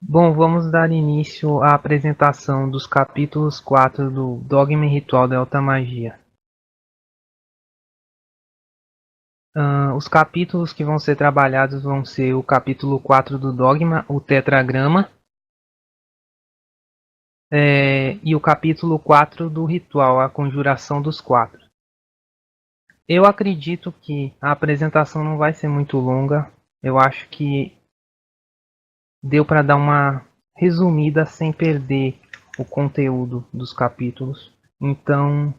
Bom, vamos dar início à apresentação dos capítulos 4 do Dogma e Ritual da Alta Magia. Os capítulos que vão ser trabalhados vão ser o capítulo 4 do Dogma, o Tetragrama, e o capítulo 4 do Ritual, a Conjuração dos Quatro. Eu acredito que a apresentação não vai ser muito longa. Eu acho que deu para dar uma resumida sem perder o conteúdo dos capítulos. Então,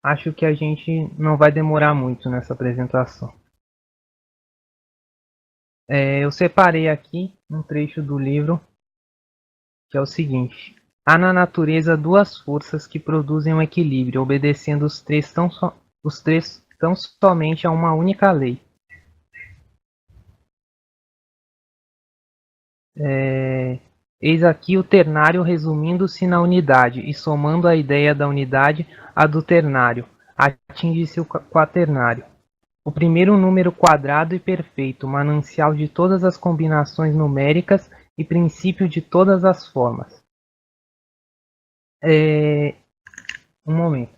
acho que a gente não vai demorar muito nessa apresentação. Eu separei aqui um trecho do livro que é o seguinte: há na natureza duas forças que produzem um equilíbrio, obedecendo os três tão somente a uma única lei. Eis aqui o ternário resumindo-se na unidade, e somando a ideia da unidade à do ternário, atinge-se o quaternário. O primeiro número quadrado e perfeito, manancial de todas as combinações numéricas e princípio de todas as formas. Um momento.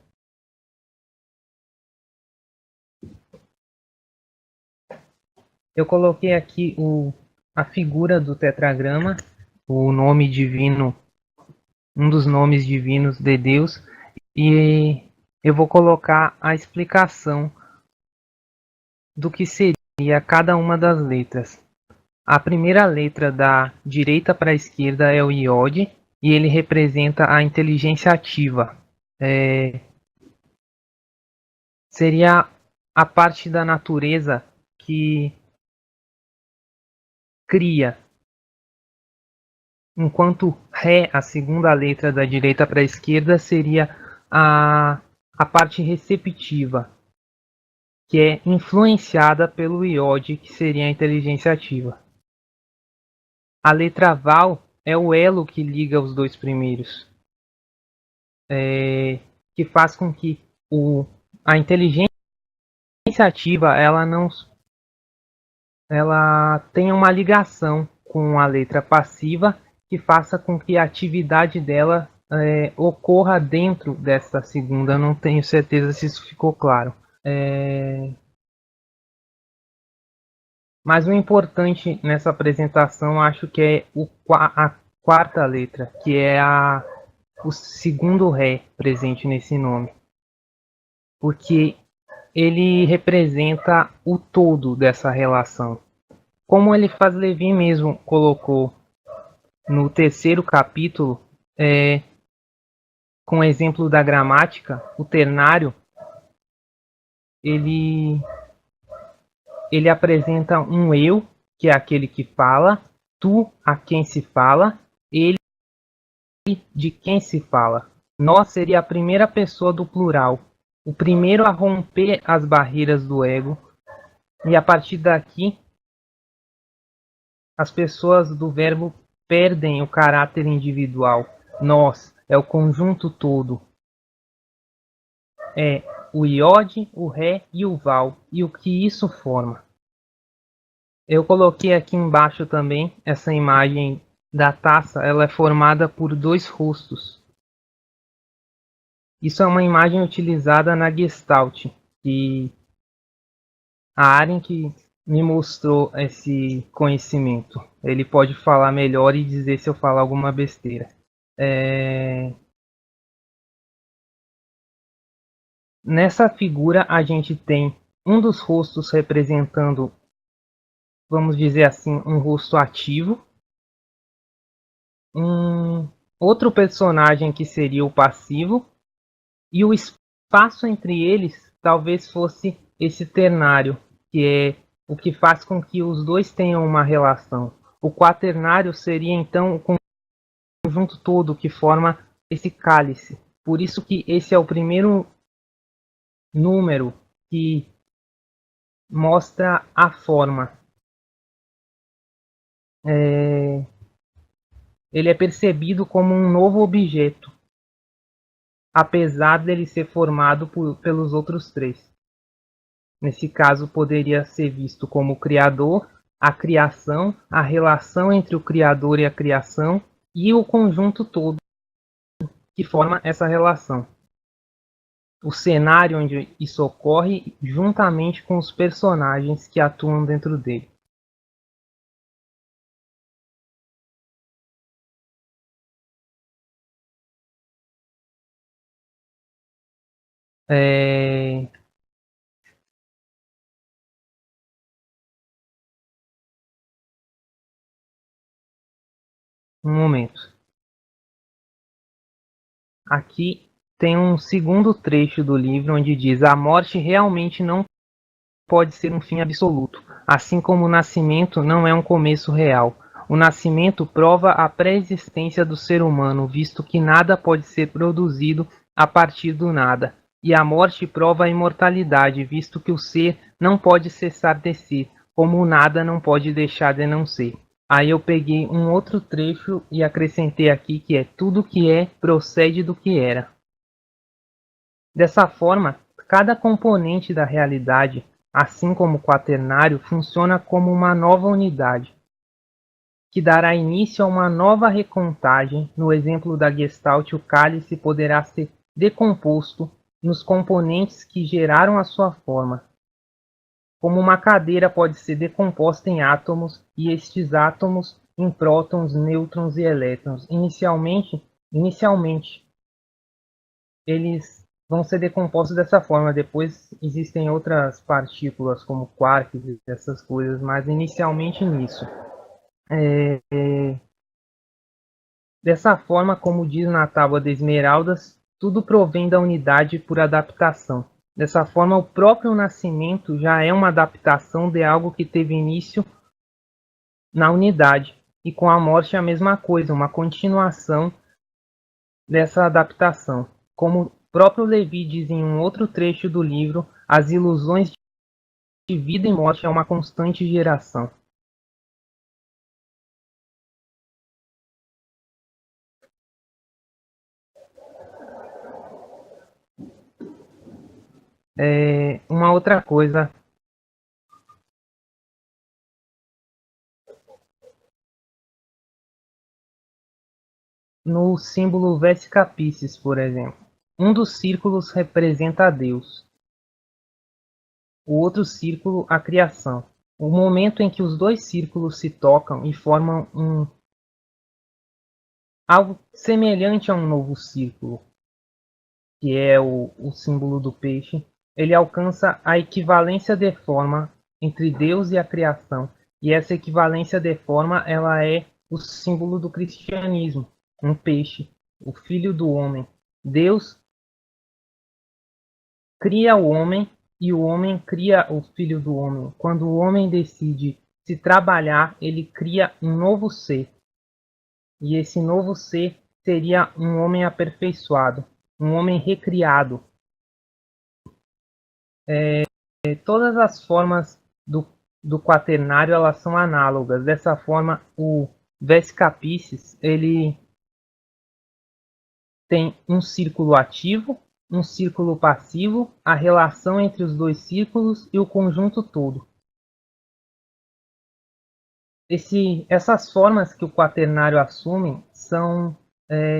Eu coloquei aqui a figura do tetragrama, o nome divino, um dos nomes divinos de Deus, e eu vou colocar a explicação do que seria cada uma das letras. A primeira letra da direita para a esquerda é o iode e ele representa a inteligência ativa. Seria a parte da natureza que cria, enquanto Ré, a segunda letra da direita para a esquerda, seria a parte receptiva, que é influenciada pelo iode, que seria a inteligência ativa. A letra Val é o elo que liga os dois primeiros, que faz com que a inteligência ativa ela tenha uma ligação com a letra passiva que faça com que a atividade dela ocorra dentro desta segunda. Não tenho certeza se isso ficou claro. Mas o importante nessa apresentação acho que é a quarta letra, que é o segundo Ré presente nesse nome. Porque ele representa o todo dessa relação. Como Eliphas Levi mesmo colocou no terceiro capítulo, com o exemplo da gramática, o ternário ele, ele apresenta um eu, que é aquele que fala, tu, a quem se fala, ele, de quem se fala. Nós seria a primeira pessoa do plural, o primeiro a romper as barreiras do ego, e a partir daqui as pessoas do verbo perdem o caráter individual. Nós é o conjunto todo. É o iode, o ré e o val, e o que isso forma. Eu coloquei aqui embaixo também essa imagem da taça, ela é formada por dois rostos. Isso é uma imagem utilizada na Gestalt, e a Aren que me mostrou esse conhecimento. Ele pode falar melhor e dizer se eu falar alguma besteira. Nessa figura a gente tem um dos rostos representando, vamos dizer assim, um rosto ativo. Um outro personagem que seria o passivo. E o espaço entre eles talvez fosse esse ternário, que é o que faz com que os dois tenham uma relação. O quaternário seria então o conjunto todo que forma esse cálice. Por isso que esse é o primeiro número que mostra a forma. Ele é percebido como um novo objeto, apesar dele ser formado pelos outros três. Nesse caso, poderia ser visto como criador, a criação, a relação entre o Criador e a criação e o conjunto todo que forma essa relação. O cenário onde isso ocorre juntamente com os personagens que atuam dentro dele. Um momento. Aqui tem um segundo trecho do livro onde diz: a morte realmente não pode ser um fim absoluto, assim como o nascimento não é um começo real. O nascimento prova a pré-existência do ser humano, visto que nada pode ser produzido a partir do nada. E a morte prova a imortalidade, visto que o ser não pode cessar de ser, como o nada não pode deixar de não ser. Aí eu peguei um outro trecho e acrescentei aqui que é: tudo que é procede do que era. Dessa forma, cada componente da realidade, assim como o quaternário, funciona como uma nova unidade, que dará início a uma nova recontagem. No exemplo da Gestalt, o cálice poderá ser decomposto nos componentes que geraram a sua forma, como uma cadeira pode ser decomposta em átomos, e estes átomos em prótons, nêutrons e elétrons. Inicialmente, eles vão ser decompostos dessa forma. Depois existem outras partículas, como quarks e essas coisas, mas inicialmente nisso. Dessa forma, como diz na Tábua de Esmeraldas, tudo provém da unidade por adaptação. Dessa forma, o próprio nascimento já é uma adaptação de algo que teve início na unidade, e com a morte é a mesma coisa, uma continuação dessa adaptação. Como o próprio Levi diz em um outro trecho do livro, as ilusões de vida e morte é uma constante geração. Uma outra coisa, no símbolo Vesica Piscis, por exemplo, um dos círculos representa a Deus, o outro círculo a criação. O momento em que os dois círculos se tocam e formam algo semelhante a um novo círculo, que é o símbolo do peixe, ele alcança a equivalência de forma entre Deus e a criação. E essa equivalência de forma, ela é o símbolo do cristianismo, um peixe, o filho do homem. Deus cria o homem e o homem cria o filho do homem. Quando o homem decide se trabalhar, ele cria um novo ser. E esse novo ser seria um homem aperfeiçoado, um homem recriado. Todas as formas do quaternário elas são análogas. Dessa forma, o Vesica Piscis ele tem um círculo ativo, um círculo passivo, a relação entre os dois círculos e o conjunto todo. Essas formas que o quaternário assume são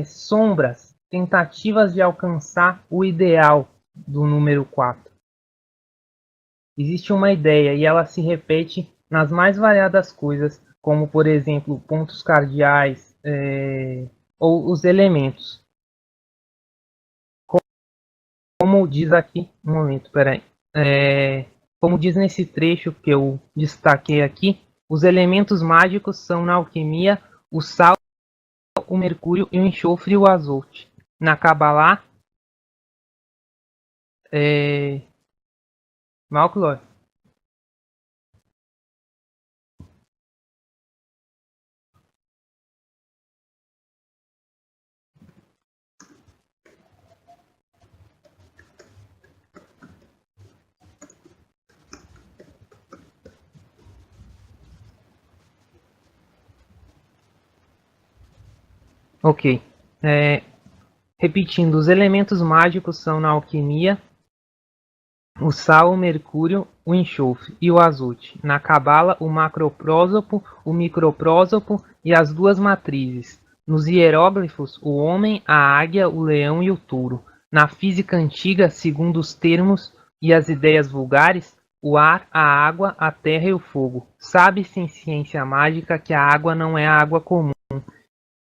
sombras, tentativas de alcançar o ideal do número 4. Existe uma ideia e ela se repete nas mais variadas coisas, como por exemplo pontos cardeais ou os elementos. Como diz aqui, um momento, peraí. Como diz nesse trecho que eu destaquei aqui, os elementos mágicos são na alquimia o sal, o mercúrio e o enxofre e o azote. Na Kabbalah, Malclor. Ok. Repetindo, os elementos mágicos são na alquimia o sal, o mercúrio, o enxofre e o azote. Na cabala, o macroprósopo, o microprósopo e as duas matrizes. Nos hieróglifos, o homem, a águia, o leão e o touro. Na física antiga, segundo os termos e as ideias vulgares, o ar, a água, a terra e o fogo. Sabe-se em ciência mágica que a água não é a água comum,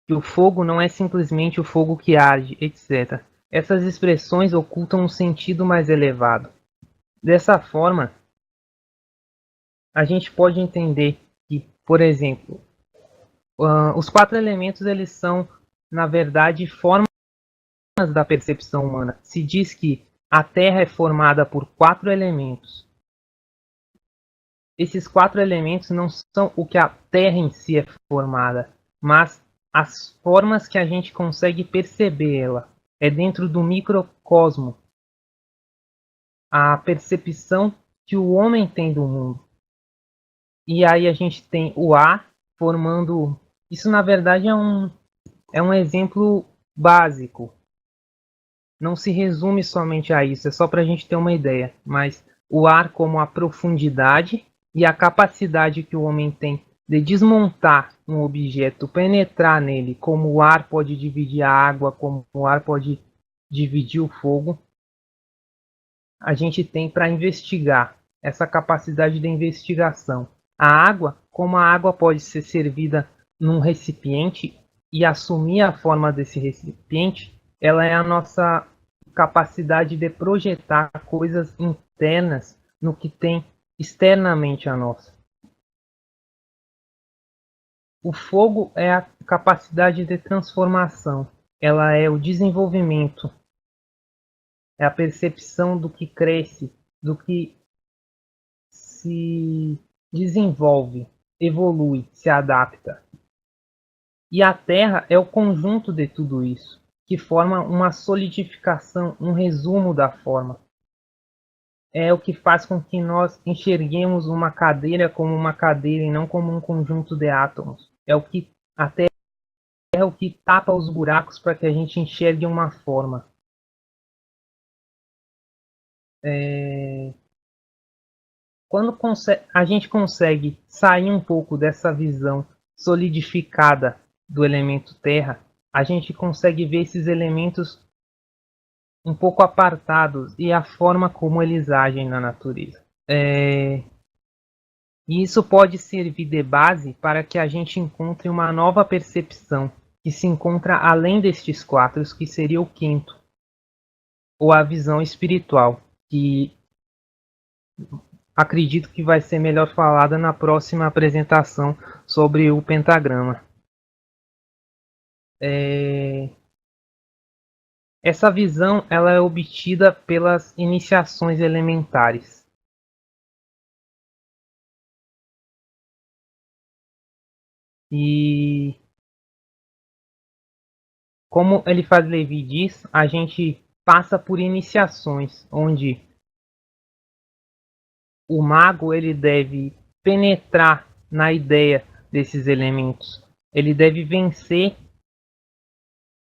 que o fogo não é simplesmente o fogo que arde, etc. Essas expressões ocultam um sentido mais elevado. Dessa forma, a gente pode entender que, por exemplo, os quatro elementos eles são, na verdade, formas da percepção humana. Se diz que a Terra é formada por quatro elementos. Esses quatro elementos não são o que a Terra em si é formada, mas as formas que a gente consegue perceber ela. É dentro do microcosmo. A percepção que o homem tem do mundo. E aí a gente tem o ar formando. Isso na verdade é um exemplo básico. Não se resume somente a isso, é só para a gente ter uma ideia. Mas o ar como a profundidade e a capacidade que o homem tem de desmontar um objeto, penetrar nele, como o ar pode dividir a água, como o ar pode dividir o fogo, a gente tem para investigar essa capacidade de investigação. A água, como a água pode ser servida num recipiente e assumir a forma desse recipiente, ela é a nossa capacidade de projetar coisas internas no que tem externamente a nós. O fogo é a capacidade de transformação, ela é o desenvolvimento, é a percepção do que cresce, do que se desenvolve, evolui, se adapta. E a Terra é o conjunto de tudo isso, que forma uma solidificação, um resumo da forma. É o que faz com que nós enxerguemos uma cadeira como uma cadeira e não como um conjunto de átomos. É o que a Terra é o que tapa os buracos para que a gente enxergue uma forma. Quando a gente consegue sair um pouco dessa visão solidificada do elemento terra, a gente consegue ver esses elementos um pouco apartados e a forma como eles agem na natureza. E isso pode servir de base para que a gente encontre uma nova percepção que se encontra além destes quatro, que seria o quinto, ou a visão espiritual, que acredito que vai ser melhor falada na próxima apresentação sobre o pentagrama. Essa visão ela é obtida pelas iniciações elementares. E como Eliphas Levi diz, a gente passa por iniciações, onde o mago ele deve penetrar na ideia desses elementos. Ele deve vencer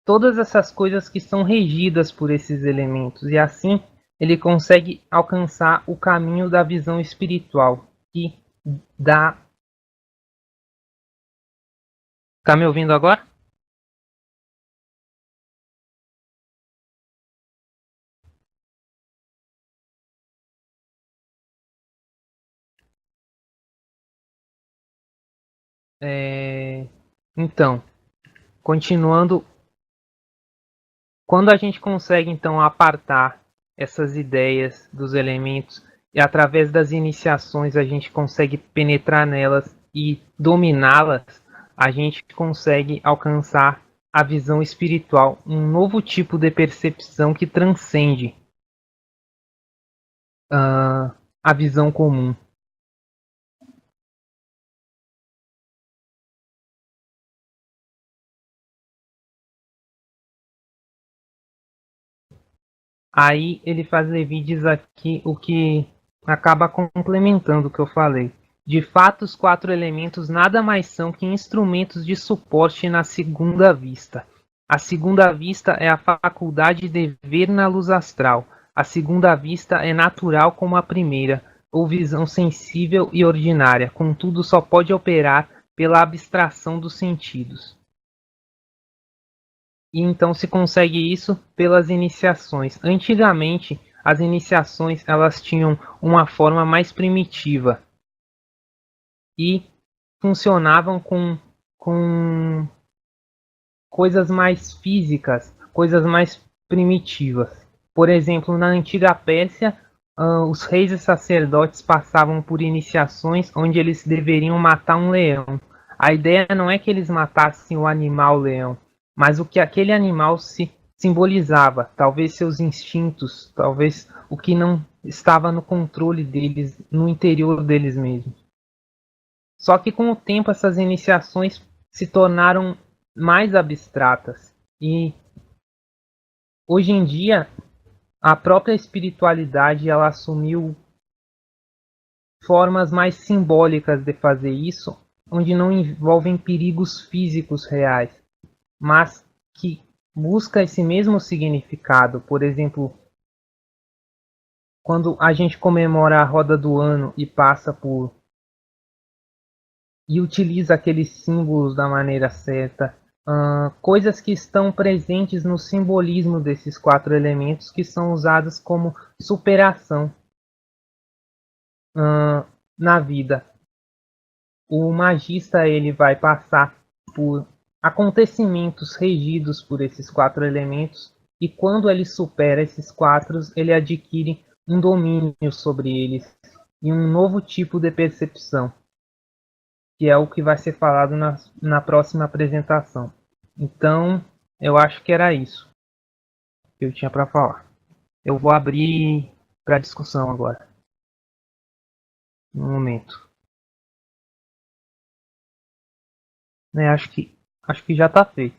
todas essas coisas que são regidas por esses elementos. E assim ele consegue alcançar o caminho da visão espiritual, que dá. Tá me ouvindo agora? Então, continuando, quando a gente consegue então apartar essas ideias dos elementos e através das iniciações a gente consegue penetrar nelas e dominá-las, a gente consegue alcançar a visão espiritual, um novo tipo de percepção que transcende a visão comum. Aí Eliphas Levi diz aqui o que acaba complementando o que eu falei. De fato, os quatro elementos nada mais são que instrumentos de suporte na segunda vista. A segunda vista é a faculdade de ver na luz astral. a segunda vista é natural como a primeira, ou visão sensível e ordinária, contudo só pode operar pela abstração dos sentidos. E então se consegue isso pelas iniciações. Antigamente, as iniciações elas tinham uma forma mais primitiva e funcionavam com coisas mais físicas, coisas mais primitivas. Por exemplo, na antiga Pérsia, os reis e sacerdotes passavam por iniciações onde eles deveriam matar um leão. A ideia não é que eles matassem o animal leão, mas o que aquele animal se simbolizava, talvez seus instintos, talvez o que não estava no controle deles, no interior deles mesmos. Só que com o tempo essas iniciações se tornaram mais abstratas e hoje em dia a própria espiritualidade ela assumiu formas mais simbólicas de fazer isso, onde não envolvem perigos físicos reais, mas que busca esse mesmo significado. Por exemplo, quando a gente comemora a roda do ano e passa por e utiliza aqueles símbolos da maneira certa, coisas que estão presentes no simbolismo desses 4 elementos que são usados como superação na vida. O magista ele vai passar por acontecimentos regidos por esses 4 elementos e quando ele supera esses 4, ele adquire um domínio sobre eles e um novo tipo de percepção, que é o que vai ser falado na próxima apresentação. Então, eu acho que era isso que eu tinha para falar. Eu vou abrir para discussão agora. Um momento. Acho que já está feito.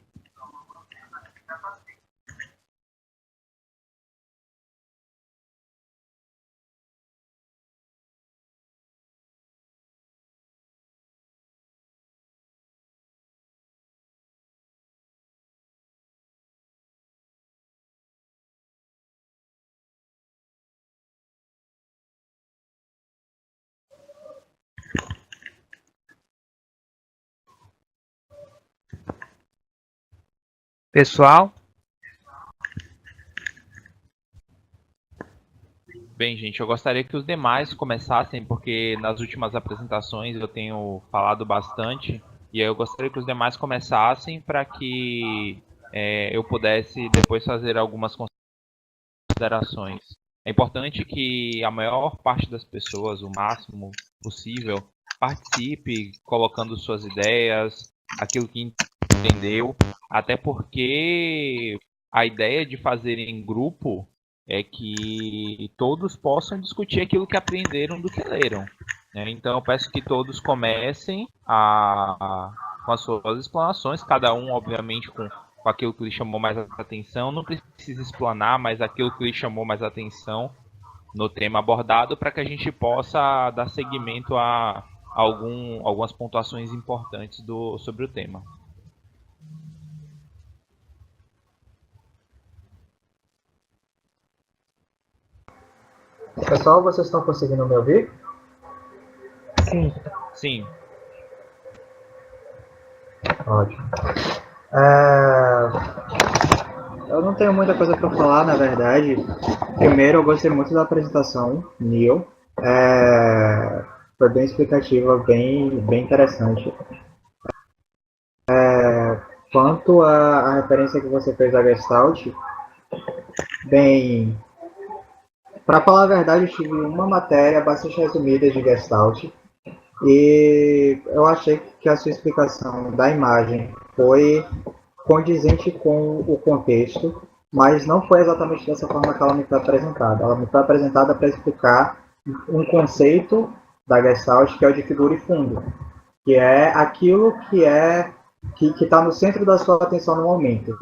Pessoal? Bem, gente, eu gostaria que os demais começassem, porque nas últimas apresentações eu tenho falado bastante, e aí eu gostaria que os demais começassem para que eu pudesse depois fazer algumas considerações. É importante que a maior parte das pessoas, o máximo possível, participe colocando suas ideias, aquilo que entendeu, até porque a ideia de fazer em grupo é que todos possam discutir aquilo que aprenderam do que leram. Né? Então eu peço que todos comecem com as suas explanações, cada um, obviamente, com aquilo que lhe chamou mais atenção. Não precisa explanar, mas aquilo que lhe chamou mais atenção no tema abordado, para que a gente possa dar seguimento a algumas pontuações importantes sobre o tema. Pessoal, vocês estão conseguindo me ouvir? Sim. Sim. Ótimo. Eu não tenho muita coisa para falar, na verdade. Primeiro, eu gostei muito da apresentação, Neil. Foi bem explicativa, bem interessante. Quanto à referência que você fez à Gestalt, bem, para falar a verdade, eu tive uma matéria bastante resumida de Gestalt e eu achei que a sua explicação da imagem foi condizente com o contexto, mas não foi exatamente dessa forma que ela me foi apresentada. Ela me foi apresentada para explicar um conceito da Gestalt que é o de figura e fundo, que é aquilo que está no centro da sua atenção no momento.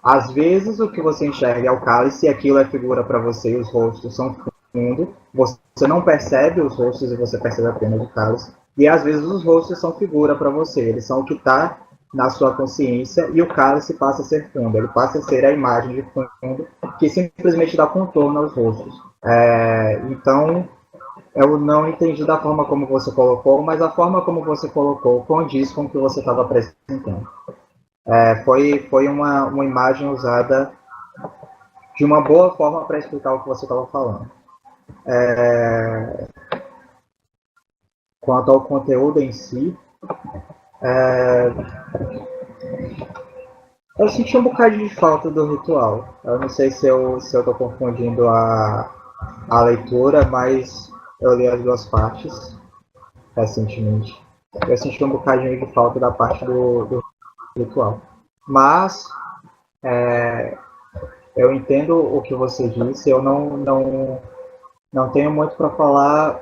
Às vezes o que você enxerga é o cálice e aquilo é figura para você, os rostos são fundo, você não percebe os rostos e você percebe apenas o cálice, e às vezes os rostos são figura para você, eles são o que está na sua consciência e o cálice passa a ser fundo, ele passa a ser a imagem de fundo que simplesmente dá contorno aos rostos. Então, eu não entendi da forma como você colocou, mas a forma como você colocou condiz com o que você estava apresentando. Foi uma imagem usada de uma boa forma para explicar o que você estava falando. Quanto ao conteúdo em si, eu senti um bocado de falta do ritual. Eu não sei se eu estou confundindo a leitura, mas eu li as duas partes recentemente. Eu senti um bocadinho de falta da parte do ritual. Mas eu entendo o que você disse, eu não tenho muito para falar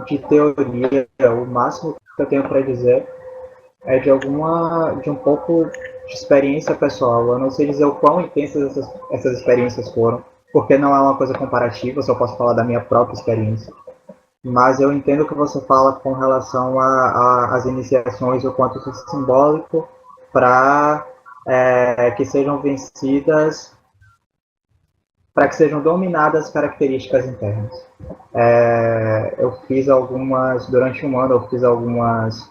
de teoria. O máximo que eu tenho para dizer é de um pouco de experiência pessoal. Eu não sei dizer o quão intensas essas experiências foram, porque não é uma coisa comparativa, eu só posso falar da minha própria experiência. Mas eu entendo o que você fala com relação às iniciações, o quanto isso é simbólico para que sejam vencidas, para que sejam dominadas as características internas. Eu fiz durante um ano, eu fiz algumas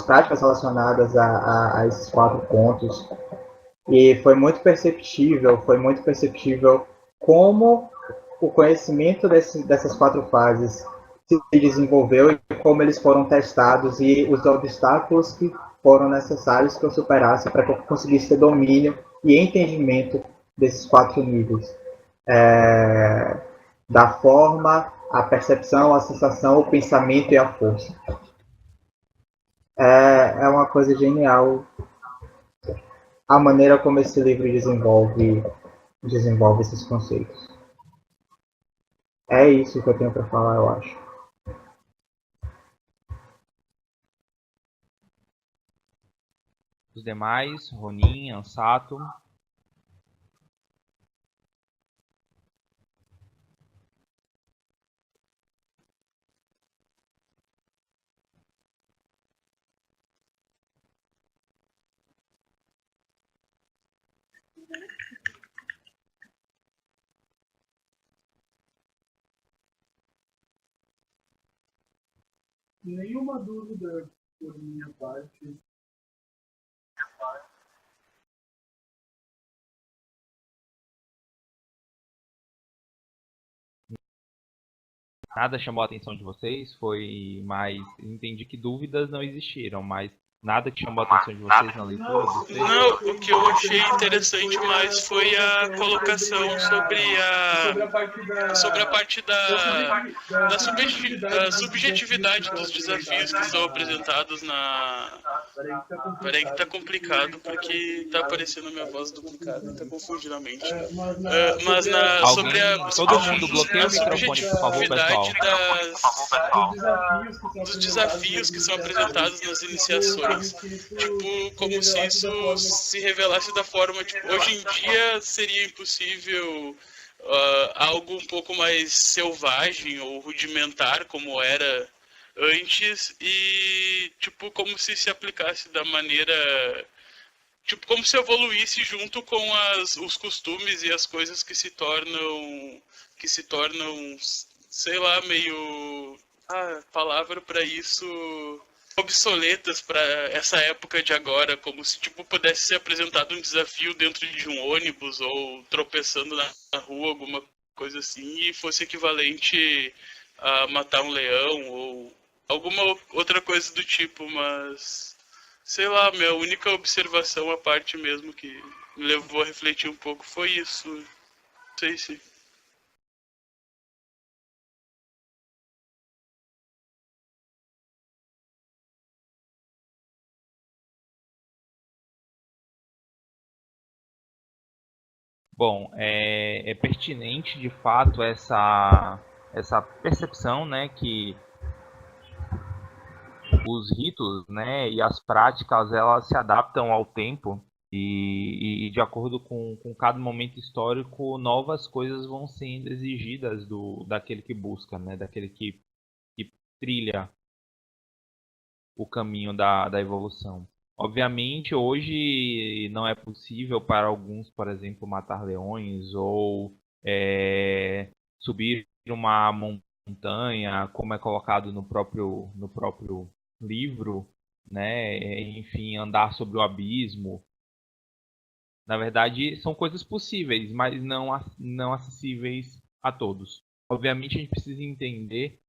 práticas relacionadas a esses 4 pontos. E foi muito perceptível como o conhecimento dessas 4 fases se desenvolveu e como eles foram testados e os obstáculos que foram necessários que eu superasse para que eu conseguisse ter domínio e entendimento desses 4 níveis. Da forma, a percepção, a sensação, o pensamento e a força. É uma coisa genial a maneira como esse livro desenvolve esses conceitos. É isso que eu tenho para falar, eu acho. Os demais, Ronin, Ansato. Nenhuma dúvida por minha parte. Nada chamou a atenção de vocês? Foi mais. Entendi que dúvidas não existiram, mas nada que chamou a atenção de vocês na leitura do texto? Não, o que eu achei interessante mais foi a colocação sobre a parte da subjetividade dos desafios que são apresentados na. Peraí que tá complicado, porque tá aparecendo a minha voz duplicada, tá confundindo a mente. Mas sobre todo mundo bloqueia o microfone, por favor, pessoal. Dos desafios que são apresentados nas iniciações. Tipo, como se isso se revelasse da forma, tipo, hoje em dia seria impossível algo um pouco mais selvagem ou rudimentar, como era antes, e, tipo, como se aplicasse da maneira... Tipo, como se evoluísse junto com os costumes e as coisas que se tornam, sei lá, meio... palavra para isso... obsoletas para essa época de agora, como se tipo pudesse ser apresentado um desafio dentro de um ônibus ou tropeçando na rua, alguma coisa assim, e fosse equivalente a matar um leão ou alguma outra coisa do tipo, mas sei lá, minha única observação, a parte mesmo que me levou a refletir um pouco foi isso. Não sei se Bom, é pertinente de fato essa percepção, né, que os ritos, né, e as práticas elas se adaptam ao tempo e de acordo com cada momento histórico novas coisas vão sendo exigidas daquele que busca, né, daquele que trilha o caminho da evolução. Obviamente, hoje não é possível para alguns, por exemplo, matar leões ou subir uma montanha, como é colocado no próprio livro, né? Enfim, andar sobre o abismo. Na verdade, são coisas possíveis, mas não acessíveis a todos. Obviamente, a gente precisa entender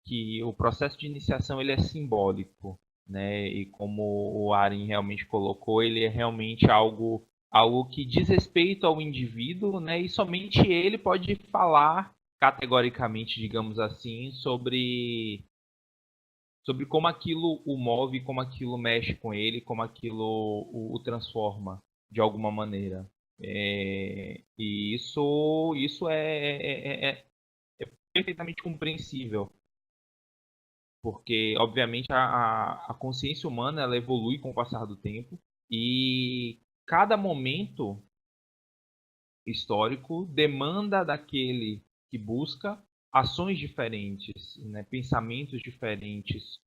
que o processo de iniciação ele é simbólico, né? E como o Aren realmente colocou, ele é realmente algo que diz respeito ao indivíduo, né? E somente ele pode falar categoricamente, digamos assim, sobre como aquilo o move, como aquilo mexe com ele, como aquilo o transforma de alguma maneira. E isso é perfeitamente compreensível, porque obviamente a consciência humana ela evolui com o passar do tempo e cada momento histórico demanda daquele que busca ações diferentes, né? Pensamentos diferentes,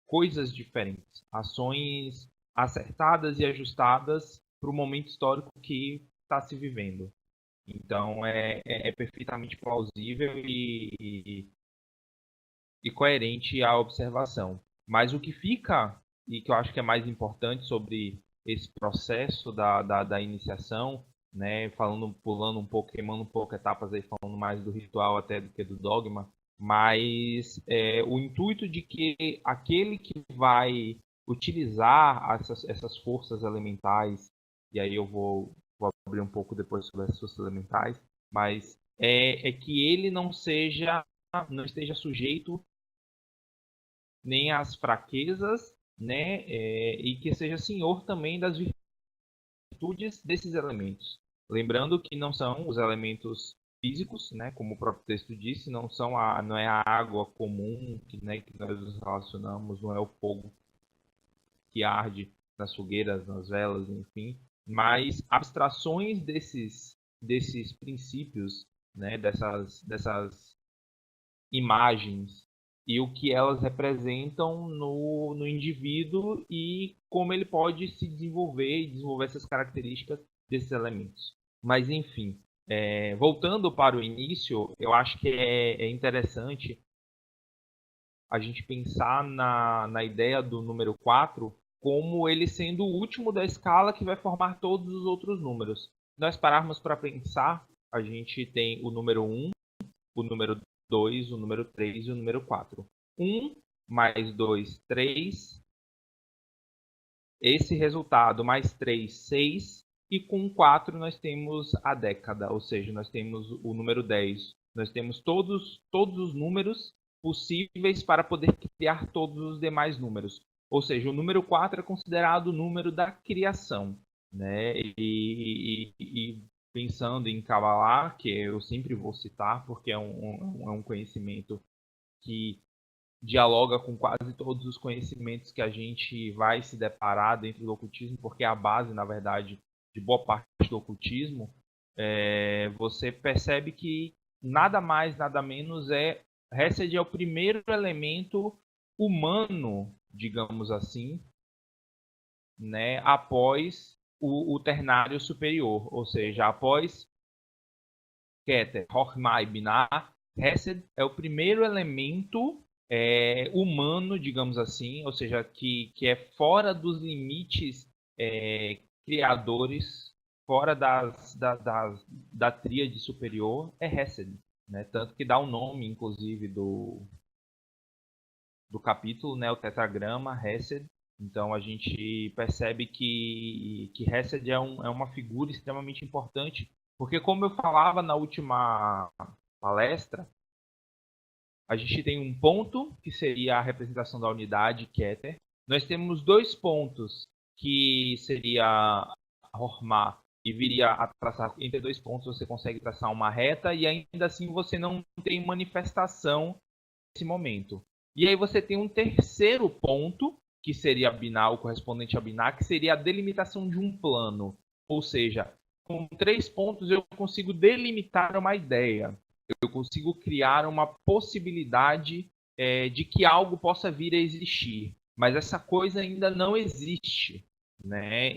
coisas diferentes, ações acertadas e ajustadas para o momento histórico que está se vivendo. Então é perfeitamente plausível e coerente à observação. Mas o que fica, e que eu acho que é mais importante sobre esse processo da iniciação, né, pulando um pouco, queimando um pouco etapas aí, falando mais do ritual até do que do dogma, mas o intuito de que aquele que vai utilizar essas forças elementais, e aí eu vou abrir um pouco depois sobre as forças elementais, mas é que ele não esteja sujeito nem às fraquezas, né, e que seja senhor também das virtudes desses elementos. Lembrando que não são os elementos físicos, né, como o próprio texto disse, não é a água comum né, que nós nos relacionamos, não é o fogo que arde nas fogueiras, nas velas, enfim, mas abstrações desses princípios, né, dessas imagens e o que elas representam no indivíduo e como ele pode se desenvolver e desenvolver essas características desses elementos. Mas, enfim, voltando para o início, eu acho que é interessante a gente pensar na ideia do número 4 como ele sendo o último da escala que vai formar todos os outros números. Se nós pararmos para pensar, a gente tem o número 1, o número 2, o número 3 e o número 4. 1 mais 2, 3. Esse resultado mais 3, 6. E com 4 nós temos a década, ou seja, nós temos o número 10. Nós temos todos os números possíveis para poder criar todos os demais números. Ou seja, o número 4 é considerado o número da criação, né? E pensando em Kabbalah, que eu sempre vou citar, porque é um conhecimento que dialoga com quase todos os conhecimentos que a gente vai se deparar dentro do ocultismo, porque é a base, na verdade, de boa parte do ocultismo. Você percebe que nada mais, nada menos Hesed é o primeiro elemento humano, digamos assim, né, após o ternário superior, ou seja, após Keter, Chokhmah e Binah, Hesed é o primeiro elemento humano, digamos assim, ou seja, que é fora dos limites criadores, fora da tríade superior, é Hesed, né? Tanto que dá o nome, inclusive, do capítulo, né, o tetragrama, Hesed. Então a gente percebe que Hesed é uma figura extremamente importante, porque como eu falava na última palestra, a gente tem um ponto, que seria a representação da unidade, Keter. Nós temos dois pontos, que seria Hormah, e viria a traçar, entre dois pontos você consegue traçar uma reta, e ainda assim você não tem manifestação nesse momento. E aí você tem um terceiro ponto, que seria Binah, o correspondente a Binah, que seria a delimitação de um plano. Ou seja, com 3 pontos eu consigo delimitar uma ideia. eu consigo criar uma possibilidade de que algo possa vir a existir, mas essa coisa ainda não existe, né?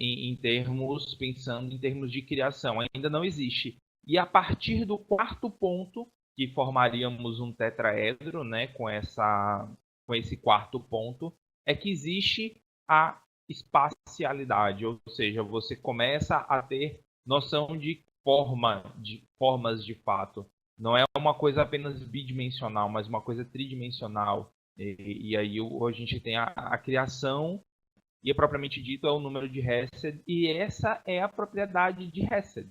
Pensando em termos de criação, ainda não existe. E a partir do quarto ponto, que formaríamos um tetraedro, né? Com esse quarto ponto, é que existe a espacialidade, ou seja, você começa a ter noção de formas de fato. Não é uma coisa apenas bidimensional, mas uma coisa tridimensional. E aí a gente tem a criação, e propriamente dito é o número de Hesed, e essa é a propriedade de Hesed.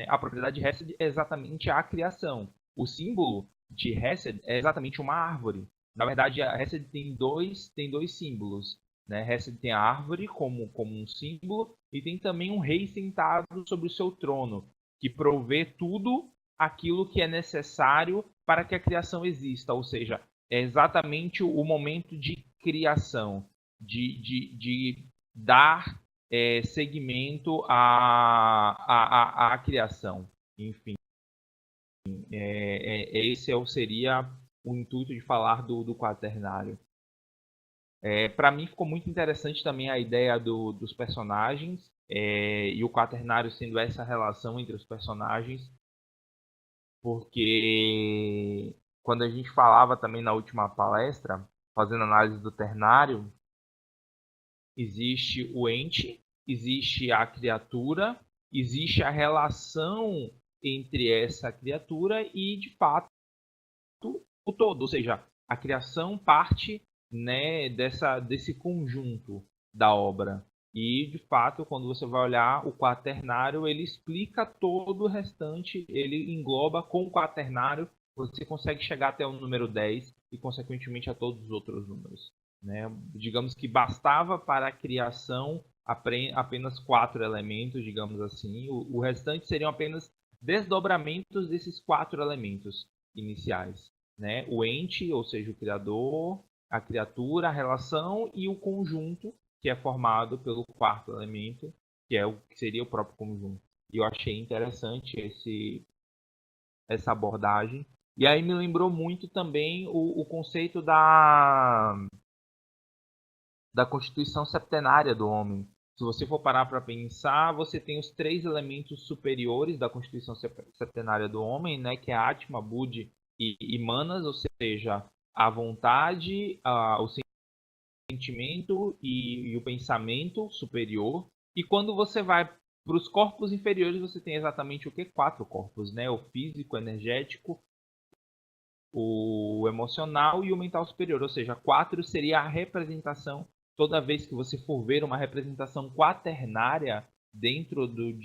A propriedade de Hesed é exatamente a criação. O símbolo de Hesed é exatamente uma árvore. Na verdade, a Hesed tem dois símbolos. Né? Hesed tem a árvore como um símbolo, e tem também um rei sentado sobre o seu trono, que provê tudo aquilo que é necessário para que a criação exista. Ou seja, é exatamente o momento de criação, de dar segmento à criação. Enfim, esse seria o intuito de falar do quaternário. Para mim ficou muito interessante também a ideia dos personagens, e o quaternário sendo essa relação entre os personagens, porque quando a gente falava também na última palestra, fazendo análise do ternário, existe o ente, existe a criatura, existe a relação entre essa criatura e, de fato, o todo. Ou seja, a criação parte, né, desse conjunto da obra. E, de fato, quando você vai olhar o quaternário, ele explica todo o restante, ele engloba com o quaternário, você consegue chegar até o número 10 e, consequentemente, a todos os outros números. Né? Digamos que bastava para a criação apenas 4 elementos, digamos assim. O restante seriam apenas desdobramentos desses 4 elementos iniciais. Né? O ente, ou seja, o criador, a criatura, a relação e o conjunto, que é formado pelo quarto elemento, que seria o próprio conjunto. E eu achei interessante essa abordagem. E aí me lembrou muito também o conceito da constituição septenária do homem. Se você for parar para pensar, você tem os 3 elementos superiores da constituição septenária do homem, né, que é Atma, Budi e Manas, ou seja, a vontade, o sentimento e o pensamento superior. E quando você vai para os corpos inferiores, você tem exatamente o que? 4 corpos, né? O físico, o energético, o emocional e o mental superior. Ou seja, 4 seria a representação. Toda vez que você for ver uma representação quaternária dentro dos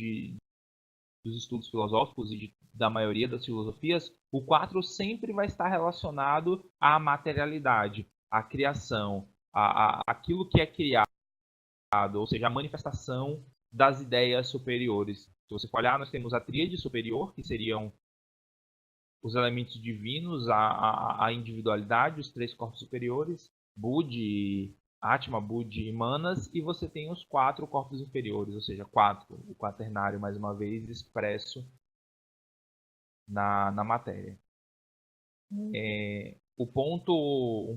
estudos filosóficos e da maioria das filosofias, o 4 sempre vai estar relacionado à materialidade, à criação, aquilo que é criado, ou seja, a manifestação das ideias superiores. Se você for olhar, nós temos a tríade superior, que seriam os elementos divinos, a individualidade, os 3 corpos superiores, Budi, Atma, Budi e Manas, e você tem os 4 corpos inferiores, ou seja, 4, o quaternário, mais uma vez, expresso na matéria. Um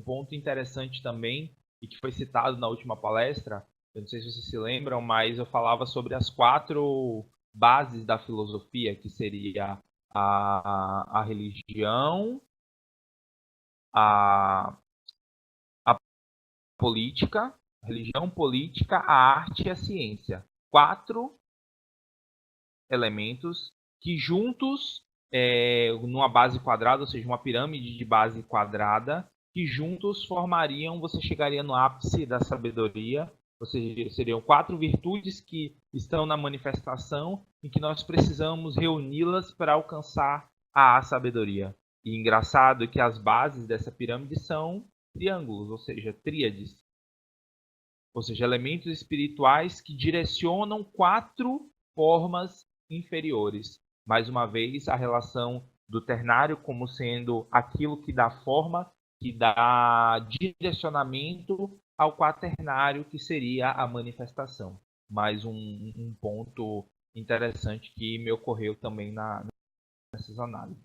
ponto interessante também, e que foi citado na última palestra, eu não sei se vocês se lembram, mas eu falava sobre as 4 bases da filosofia, que seria a religião, a política, a arte e a ciência. 4 elementos que juntos, numa base quadrada, ou seja, uma pirâmide de base quadrada, que juntos formariam, você chegaria no ápice da sabedoria, ou seja, seriam 4 virtudes que estão na manifestação e que nós precisamos reuni-las para alcançar a sabedoria. E engraçado que as bases dessa pirâmide são triângulos, ou seja, tríades. Ou seja, elementos espirituais que direcionam 4 formas inferiores. Mais uma vez, a relação do ternário como sendo aquilo que dá forma, que dá direcionamento ao quaternário, que seria a manifestação. Mais um ponto interessante que me ocorreu também nessas análises.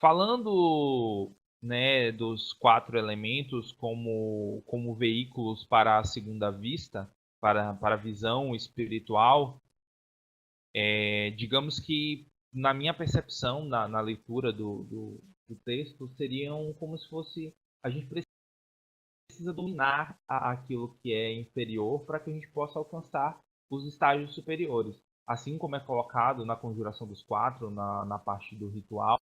Falando, né, dos 4 elementos como veículos para a segunda vista, para a visão espiritual, digamos que, na minha percepção, na leitura do texto, seriam como se fosse, a gente precisa dominar aquilo que é inferior para que a gente possa alcançar os estágios superiores. Assim como é colocado na conjuração dos 4, na parte do ritual,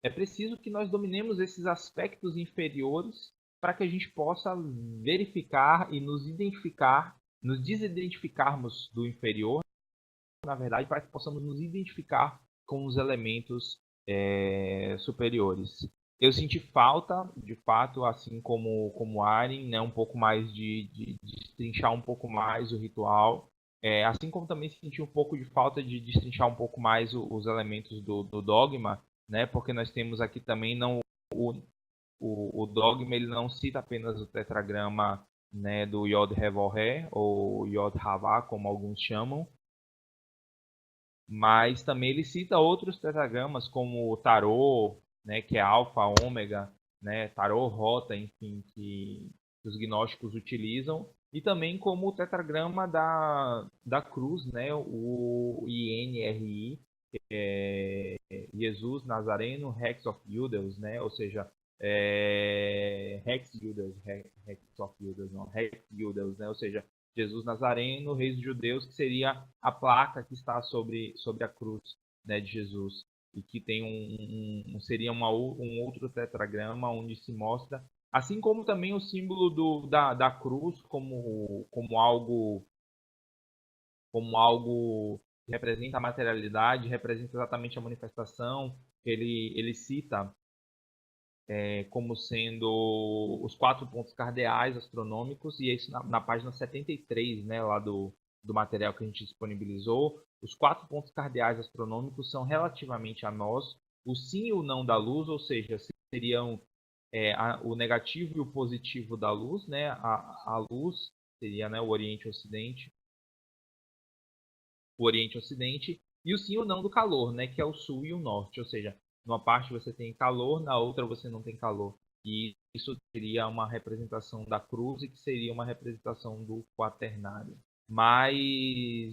é preciso que nós dominemos esses aspectos inferiores para que a gente possa verificar e nos desidentificarmos do inferior, na verdade, para que possamos nos identificar com os elementos superiores. Eu senti falta, de fato, assim como Aren, né, um pouco mais de destrinchar um pouco mais o ritual, assim como também senti um pouco de falta de destrinchar um pouco mais os elementos do dogma, né, porque nós temos aqui também o dogma, ele não cita apenas o tetragrama, né, do Yod Revoré, ou Yod Havá, como alguns chamam, mas também ele cita outros tetragramas como o tarô, né, que é alfa, ômega, né, tarô, rota, enfim, que os gnósticos utilizam, e também como o tetragrama da cruz, né, o INRI, Jesus Nazareno, Rex of Judeus, né, ou seja, Rex Judeus, Rex of Judeus, não, Rex Judeus, né, ou seja, Jesus Nazareno, Reis dos Judeus, que seria a placa que está sobre a cruz, né, de Jesus, e que tem seria um outro tetragrama onde se mostra, assim como também o símbolo da cruz como algo que representa a materialidade, representa exatamente a manifestação. Ele cita como sendo os 4 pontos cardeais astronômicos, e isso na página 73, né, lá do material que a gente disponibilizou. Os 4 pontos cardeais astronômicos são relativamente a nós o sim e o não da luz, ou seja, seriam o negativo e o positivo da luz, né? A luz seria, né, o Oriente e o Ocidente, e o sim e o não do calor, né, que é o sul e o norte, ou seja, numa parte você tem calor, na outra você não tem calor. E isso seria uma representação da cruz, e que seria uma representação do quaternário. Mas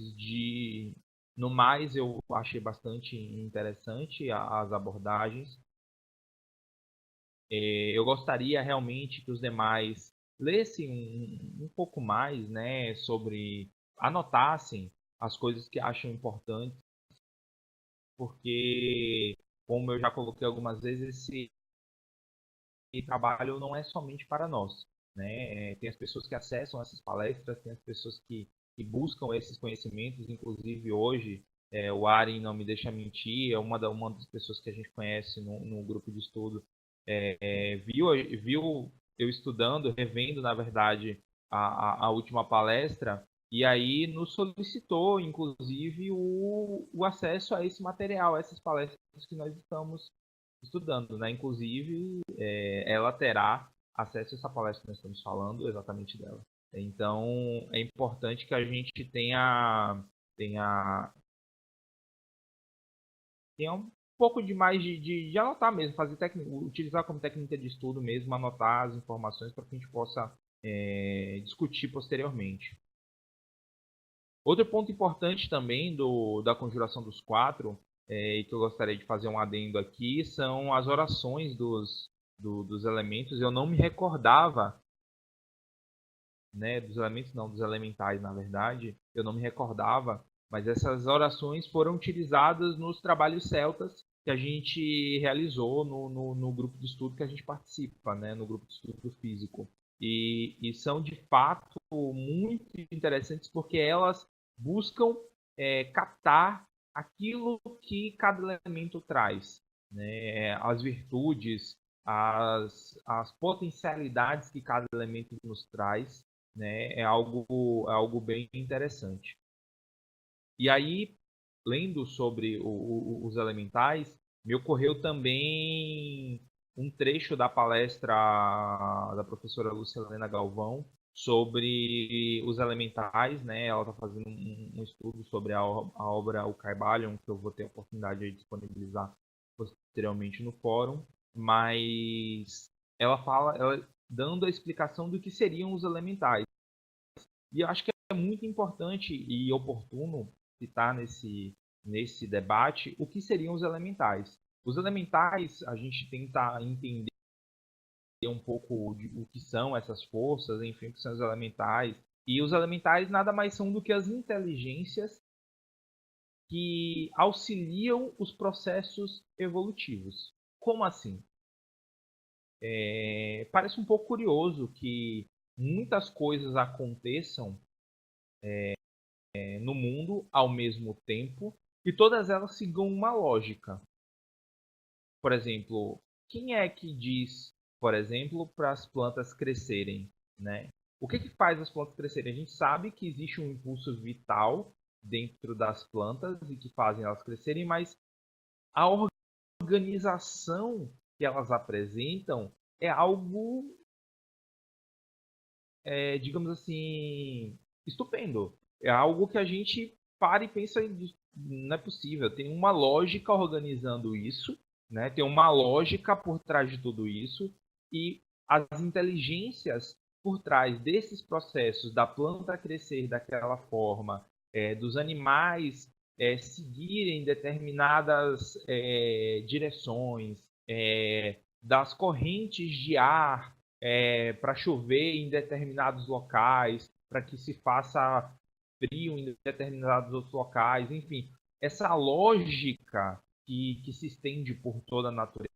no mais eu achei bastante interessante as abordagens. Eu gostaria realmente que os demais lessem um pouco mais, né, anotassem as coisas que acham importantes, porque, como eu já coloquei algumas vezes, esse trabalho não é somente para nós, né? Tem as pessoas que acessam essas palestras, tem as pessoas que buscam esses conhecimentos, inclusive hoje, o Aren não me deixa mentir, é uma das pessoas que a gente conhece no grupo de estudo, viu eu estudando, revendo, na verdade, a última palestra, e aí nos solicitou, inclusive, o acesso a esse material, a essas palestras que nós estamos estudando, né? Inclusive, ela terá acesso a essa palestra que nós estamos falando exatamente dela. Então, é importante que a gente tenha um pouco de mais de anotar mesmo, utilizar como técnica de estudo mesmo, anotar as informações para que a gente possa discutir posteriormente. Outro ponto importante também da conjuração dos 4, e que eu gostaria de fazer um adendo aqui, são as orações dos elementos. Eu não me recordava, né, dos elementos não, dos elementais, na verdade, eu não me recordava, mas essas orações foram utilizadas nos trabalhos celtas que a gente realizou no grupo de estudo que a gente participa, né, no grupo de estudo físico. E são, de fato, muito interessantes porque elas buscam captar aquilo que cada elemento traz, né? As virtudes, as potencialidades que cada elemento nos traz, né? É algo bem interessante. E aí, lendo sobre os elementais, me ocorreu também um trecho da palestra da professora Lúcia Helena Galvão sobre os elementais, né? Ela está fazendo um estudo sobre a obra O Caibalion, que eu vou ter a oportunidade de disponibilizar posteriormente no fórum, mas ela dando a explicação do que seriam os elementais. E eu acho que é muito importante e oportuno citar nesse debate o que seriam os elementais. Os elementais, a gente tenta entender um pouco o que são essas forças, enfim, o que são os elementais. E os elementais nada mais são do que as inteligências que auxiliam os processos evolutivos. Como assim? Parece um pouco curioso que muitas coisas aconteçam no mundo ao mesmo tempo e todas elas sigam uma lógica. Por exemplo, quem é que diz, por exemplo, para as plantas crescerem, né? O que faz as plantas crescerem? A gente sabe que existe um impulso vital dentro das plantas e que fazem elas crescerem, mas a organização que elas apresentam é algo, digamos assim, estupendo. É algo que a gente para e pensa, não é possível. Tem uma lógica organizando isso, né? Tem uma lógica por trás de tudo isso e as inteligências por trás desses processos da planta crescer daquela forma, dos animais seguirem determinadas direções, das correntes de ar para chover em determinados locais, para que se faça frio em determinados outros locais, enfim, essa lógica que se estende por toda a natureza,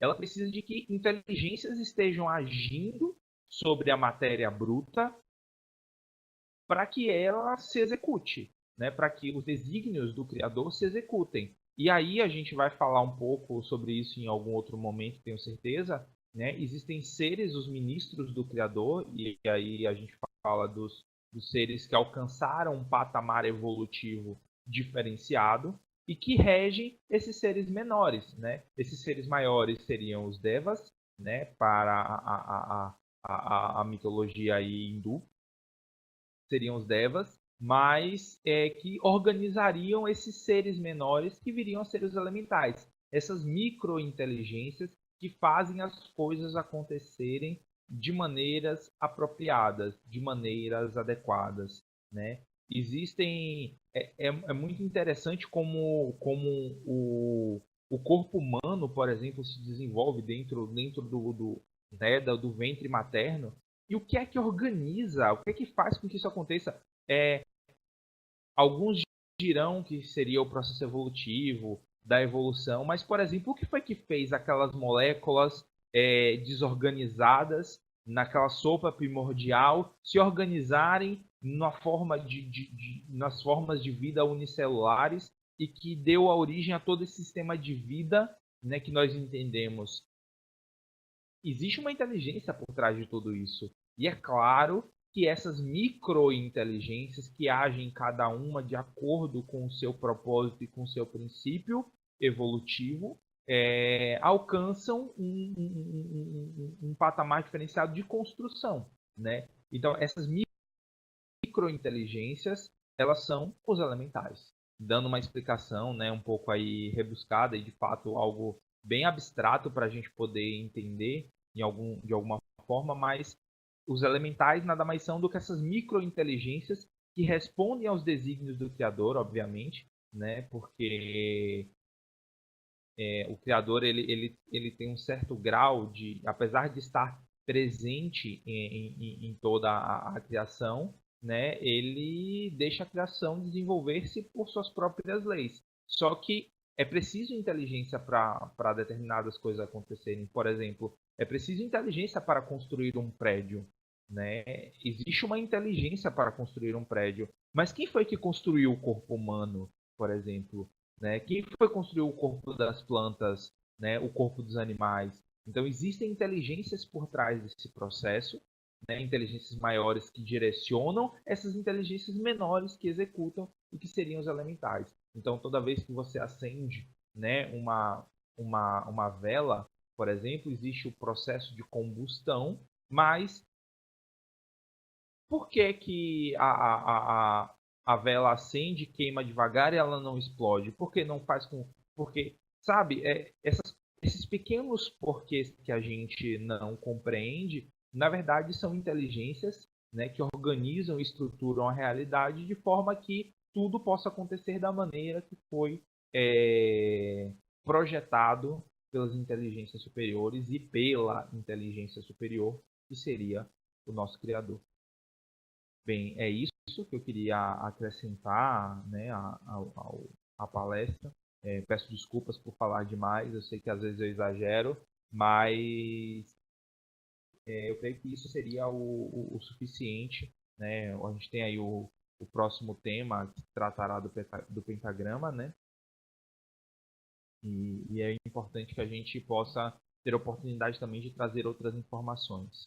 ela precisa de que inteligências estejam agindo sobre a matéria bruta para que ela se execute, né? Para que os desígnios do Criador se executem. E aí a gente vai falar um pouco sobre isso em algum outro momento, tenho certeza. Né? Existem seres, os ministros do Criador, e aí a gente fala dos seres que alcançaram um patamar evolutivo diferenciado e que regem esses seres menores. Né? Esses seres maiores seriam os Devas, né? Para a mitologia aí hindu, seriam os Devas, mas que organizariam esses seres menores que viriam a ser os elementais. Essas microinteligências que fazem as coisas acontecerem de maneiras apropriadas, de maneiras adequadas, né? Existem é muito interessante como o corpo humano, por exemplo, se desenvolve dentro do ventre materno. E o que é que organiza? O que é que faz com que isso aconteça? Alguns dirão que seria o processo evolutivo, da evolução, mas, por exemplo, o que foi que fez aquelas moléculas desorganizadas naquela sopa primordial se organizarem nas formas de vida unicelulares e que deu a origem a todo esse sistema de vida, né, que nós entendemos? Existe uma inteligência por trás de tudo isso. E é claro que essas microinteligências que agem cada uma de acordo com o seu propósito e com o seu princípio evolutivo alcançam um patamar diferenciado de construção. Né? Então, essas microinteligências, elas são os elementais. Dando uma explicação, né, um pouco aí rebuscada e de fato algo bem abstrato para a gente poder entender de alguma forma, mas os elementais nada mais são do que essas microinteligências que respondem aos desígnios do Criador, obviamente, né? Porque o Criador ele tem um certo grau de, apesar de estar presente em toda a criação, né? Ele deixa a criação desenvolver-se por suas próprias leis. Só que é preciso inteligência para determinadas coisas acontecerem. Por exemplo, é preciso inteligência para construir um prédio. Né? Existe uma inteligência para construir um prédio. Mas quem foi que construiu o corpo humano, por exemplo? Né? Quem foi que construiu o corpo das plantas, né? O corpo dos animais? Então, existem inteligências por trás desse processo, né? Inteligências maiores que direcionam, essas inteligências menores que executam e que seriam os elementais. Então, toda vez que você acende, né, uma vela, por exemplo, existe o processo de combustão, mas por que que a vela acende, queima devagar e ela não explode? Por que não faz com... Porque, sabe, esses pequenos porquês que a gente não compreende, na verdade são inteligências, né, que organizam e estruturam a realidade de forma que tudo possa acontecer da maneira que foi projetado pelas inteligências superiores e pela inteligência superior, que seria o nosso Criador. Bem, é isso que eu queria acrescentar, né, à palestra. Peço desculpas por falar demais, eu sei que às vezes eu exagero, mas eu creio que isso seria o suficiente, né? A gente tem aí o próximo tema que tratará do pentagrama, né? E é importante que a gente possa ter a oportunidade também de trazer outras informações.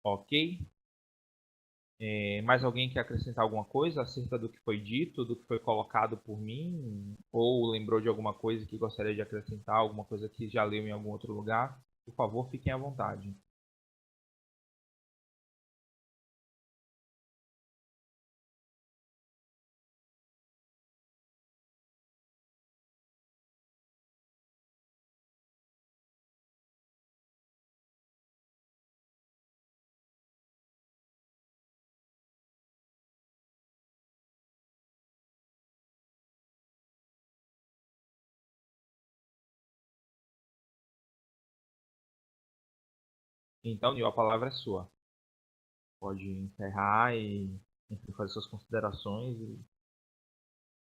Ok? Mais alguém quer acrescentar alguma coisa acerca do que foi dito, do que foi colocado por mim? Ou lembrou de alguma coisa que gostaria de acrescentar, alguma coisa que já leu em algum outro lugar? Por favor, fiquem à vontade. Então, Nil, a palavra é sua. Pode encerrar e enfim, fazer suas considerações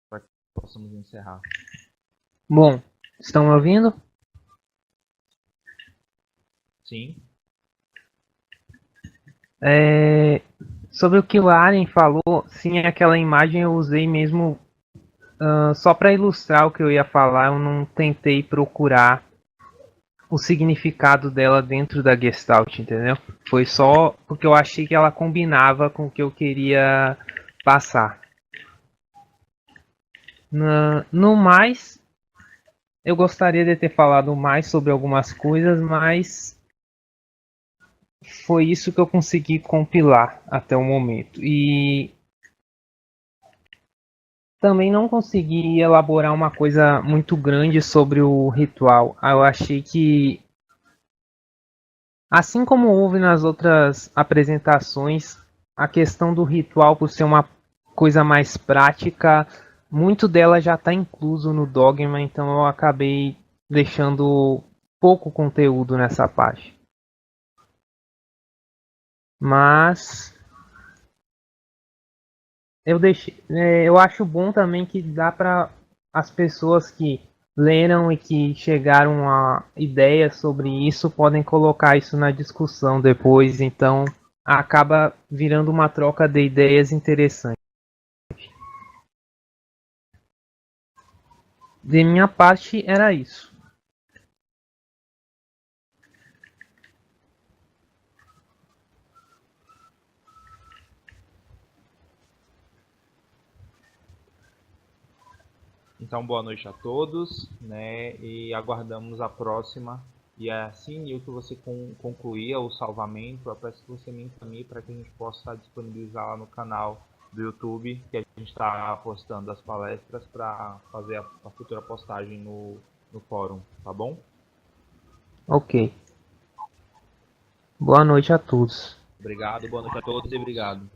para que possamos encerrar. Bom, estão me ouvindo? Sim. Sobre o que o Aren falou, sim, aquela imagem eu usei mesmo só para ilustrar o que eu ia falar. Eu não tentei procurar o significado dela dentro da Gestalt, entendeu? Foi só porque eu achei que ela combinava com o que eu queria passar. No mais, eu gostaria de ter falado mais sobre algumas coisas, mas foi isso que eu consegui compilar até o momento. E também não consegui elaborar uma coisa muito grande sobre o ritual. Eu achei que, assim como houve nas outras apresentações, a questão do ritual, por ser uma coisa mais prática, muito dela já está incluso no dogma, então eu acabei deixando pouco conteúdo nessa parte. Mas eu acho bom também que dá para as pessoas que leram e que chegaram a ideias sobre isso podem colocar isso na discussão depois, então acaba virando uma troca de ideias interessante. De minha parte era isso. Então, boa noite a todos, né? E aguardamos a próxima. E assim, Nil, que você concluir o salvamento, eu peço que você me encaminhe para que a gente possa disponibilizar lá no canal do YouTube, que a gente está postando as palestras para fazer a futura postagem no fórum, tá bom? Ok. Boa noite a todos. Obrigado, boa noite a todos e obrigado.